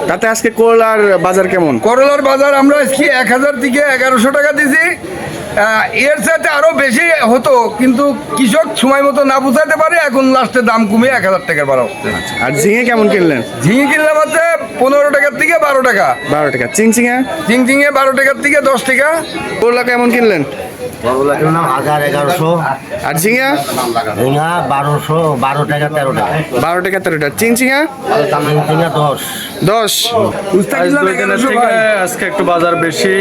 তাতে আজকে করলার বাজার কেমন? করলার বাজার আমরা আজকে 1000 থেকে 1100 টাকা দিছি। এর সাথে আরো বেশি হতো, কিন্তু কৃষক সময় মতো না বুঝাতে পারে, এখন লাস্টে দাম কমে 1000 টাকার বাড়া হচ্ছে। আর ঝিঙে কেমন কিনলেন? ঝিঙে কিনলাম হচ্ছে 15 টাকার থেকে 12 টাকা। 12 টাকা। চিংচিঙা? চিংচিঙে 12 টাকার থেকে 10 টাকা। করলা কেমন কিনলেন? করলা কিনলাম 1000 1100। আর ঝিঙা? ঝিঙা 1200, 12 টাকা 13 টাকা। 12 টাকা 13 টাকা। চিংচিঙা? ঝিঙা 10। 10। আজ 2 দিনের থেকে আজকে একটু বাজার বেশি,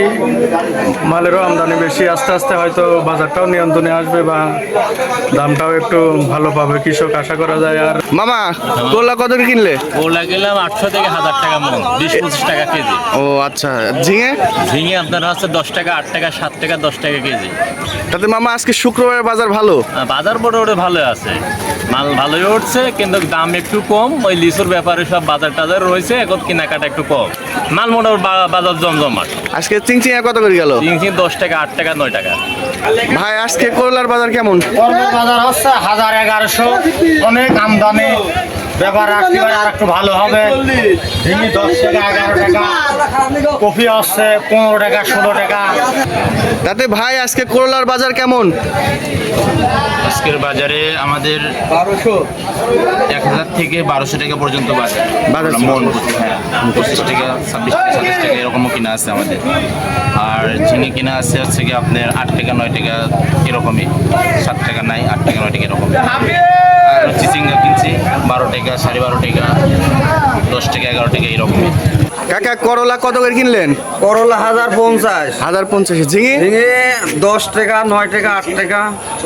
মালেরও আমদানি বেশি। আস্তে আস্তে হয়তো বাজারটাও নিয়ন্ত্রণে আসবে বা দামটাও একটু ভালো পাবে কৃষক, আশা করা যায়। আর মামা করলা কত করে কিনলে? করলা গেলাম 800 থেকে 1000 টাকা মন, 20-25 টাকা কেজি। ও আচ্ছা। ঝিঙে? ঝিঙে আপনার হচ্ছে 10 টাকা, 8 টাকা, 7 টাকা, 10 টাকা কেজি। তাতে মামা আজকে শুক্রবারের বাজার ভালো? বাজার মোটামুটি ভালো আছে, মাল ভালোই উঠছে, কিন্তু দাম একটু কম। ওই লিচুর ব্যাপারে সব বাজার টাজার রয়েছে, এখন কেনাকাটা একটু কম। মাল মোটামুটি বাজার জমজমাট। আজকে চিংচিঙা কত করে গেল? চিংচিং 10 টাকা, 8 টাকা, 9 টাকা। ভাই আজকে করলার বাজার কেমন? করলার বাজার হচ্ছে 1000 1100। অনেক আমদানি, ব্যাপার আর একটু ভালো হবে। ঝিঙে 10 টাকা 11 টাকা, কফি হচ্ছে 15 টাকা 16 টাকা। তাতে ভাই আজকে করলার বাজার কেমন? আজকের বাজারে আমাদের 1000 থেকে 1200 টাকা পর্যন্ত বাজার মন। 25 টাকা 26 টাকা 27 টাকা এরকমও কিনা আছে আমাদের। আর ঝিঙে কিনা আছে হচ্ছে কি আপনার 8 টাকা 9 টাকা এরকমই, 7 টাকা নাই, 8 টাকা 9 টাকা এরকম। আর চিচিঙ্গা কিনছি 12 টাকা 12.5 টাকা, 10 টাকা 11 টাকা এরকমই। কাকা করলা কত করে কিনলেন? করলা 1050। 1050। ঝিঙে? ঝিঙে 10 টাকা 9 টাকা 8 টাকা।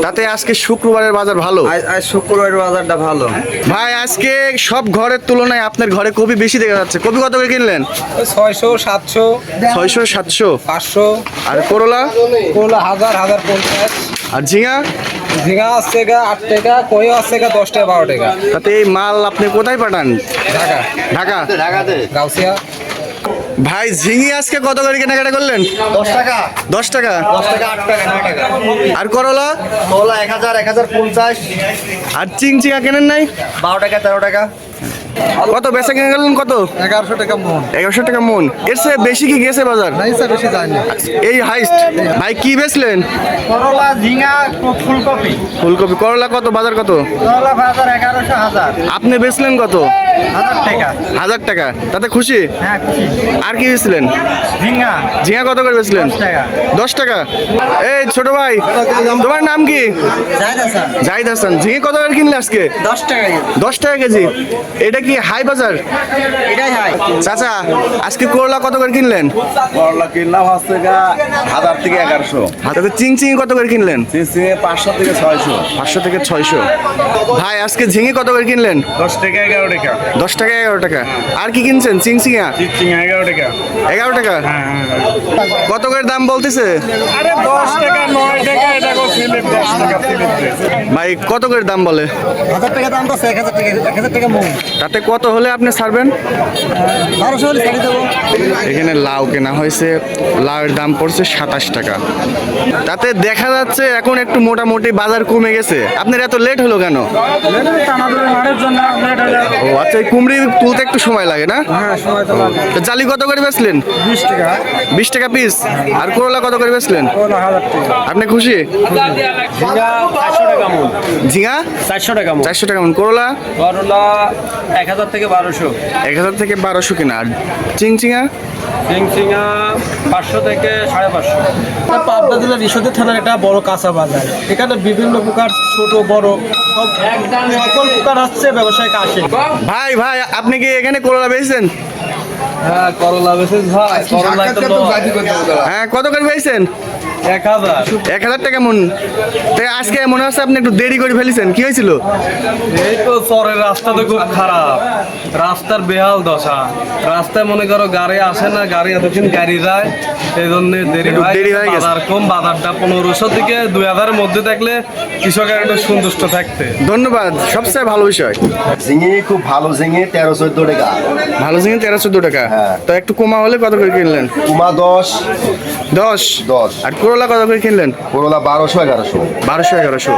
তাতে আজকে শুক্রবারের বাজার ভালো? আজ শুক্রবারের বাজারটা ভালো। ভাই আজকে সব ঘরের তুলনায় আপনার ঘরে কপি বেশি দেখা যাচ্ছে। কপি কত করে কিনলেন? 600 700 600 700। 500। আর করলা? করলা 1000 1050। আর ঝিঙা? ঝিঙা আছে 8 টাকা, কই আছে 10 টাকা 12 টাকা। তাতে এই মাল আপনি কোথায় পাঠান? ঢাকা। ঢাকা? গাউসিয়া। ভাই ঝিঙে আজকে কত করে কেনাকাটা করলেন? 10 টাকা 10 টাকা। 10 টাকা 8 টাকা 9 টাকা। আর করলা? করলা 1000 1050। আর চিংচিঙা কেনেন নাই? 12 টাকা 13 টাকা। কত বেচা কিনে গেলেন কত? 1100 টাকা মন। 1100 টাকা মন। এর চেয়ে বেশি কি গেছে বাজার? নাই স্যার, বেশি যায় না। এই হাইস্ট। ভাই কি বেচলেন? করলা ঝিঙা ফুলকপি। ফুলকপি। করলা কত? বাজার কত? করলা বাজার 1100 1000। আপনি বেচলেন কত? 1000 টাকা। 1000 টাকা। তাতে খুশি? হ্যাঁ খুশি। আর কি বেচলেন? ঝিঙা ঝিঙা কত করে বেচলেন? 10 টাকা। 10 টাকা। এই ছোট ভাই, তোমার নাম কি? জাহিদ হাসান। ঝিঙে কত করে কিনলে আজকে? 10 টাকা। 10 টাকা কেজি। এটা কি হাই বাজার? এটাই হাই। চাচা আজকে করলা কত করে কিনলেন? করলা কিনলাম হচ্ছে 1000 থেকে 1100। হাতে চিংচিঙি কত করে কিনলেন? চিংচিঙে 500 থেকে 600। 500 থেকে 600। ভাই আজকে ঝিঙে কত করে কিনলেন? 10 টাকা 11 টাকা। 10 টাকা 11 টাকা। আর কি কিনছেন? চিংচিঙা? চিচিং 11 টাকা। 11 টাকা। কত করে দাম বলতেছে? আরে 10 টাকা 9 টাকা, এটা কো ফিলিপ 10 টাকা ফিলিপ। ভাই কত করে দাম বলে? 1000 টাকা দাম তো 1000 টাকা 1000 টাকা মন। তাতে কত হলে আপনি ছাড়বেন? 1200 হলে ছাড়ি দেবো। এখানে লাউ কেনা হয়েছে, লাউয়ের দাম পড়ছে 27 টাকা। তাতে দেখা যাচ্ছে এখন একটু মোটামুটি বাজার কমে গেছে। আপনার এত লেট হলো কেন? ও আচ্ছা, এই কুমড়ি তুলতে একটু সময় লাগে না? তো জালি কত করে বেচলেন? 20 টাকা। 20 টাকা পিস। আর করলা কত করে বেচলেন? আপনি খুশি? ঝিঙা 400 টাকা মন। ঝিঙা 400 টাকা মন। 400 টাকা মন। করলা? করলা 1000 থেকে 1200। 1000 থেকে 1200 কিনা। আর চিংচিঙা? চিংচিঙা 500 থেকে 550। পাবনা জেলার ঈশ্বরদী থানার একটা বড় কাঁচা বাজার। এখানে বিভিন্ন প্রকার ছোট বড় সব সকল প্রকার হচ্ছে ব্যবসায়িক আসে। ভাই ভাই আপনি কি এখানে করলা বেচছেন? হ্যাঁ করলা বেশি ভাই, করলা একদম। হ্যাঁ কত করে বেচছেন? 1000। 1000 টাকা মন। তাই আজকে মনে হচ্ছে আপনি একটু দেরি করে ফেলেছেন, কি হয়েছিল? এই তো চরের রাস্তা তো খুব খারাপ, রাস্তার বেহাল দশা। রাস্তায় মনে করো গাড়ি আসে না, গাড়ি এতক্ষণ গাড়ি যায়, এই জন্য দেরি হয় গেছে। বাজার কম, বাজারটা 1500 থেকে 2000 এর মধ্যে থাকলে কৃষকের একটু সন্তুষ্ট থাকতে। ধন্যবাদ, সবচেয়ে ভালো বিষয়। ঝিঙে খুব ভালো, ঝিঙে 13-14 টাকা। ভালো ঝিঙে 13-14 টাকা। হ্যাঁ। তো একটু কমা হলে কত করে কিনলেন? কুমা 10। 10। 10। আর করলা কত করে কিনলেন? করলা 1200 1100। 1200 1100।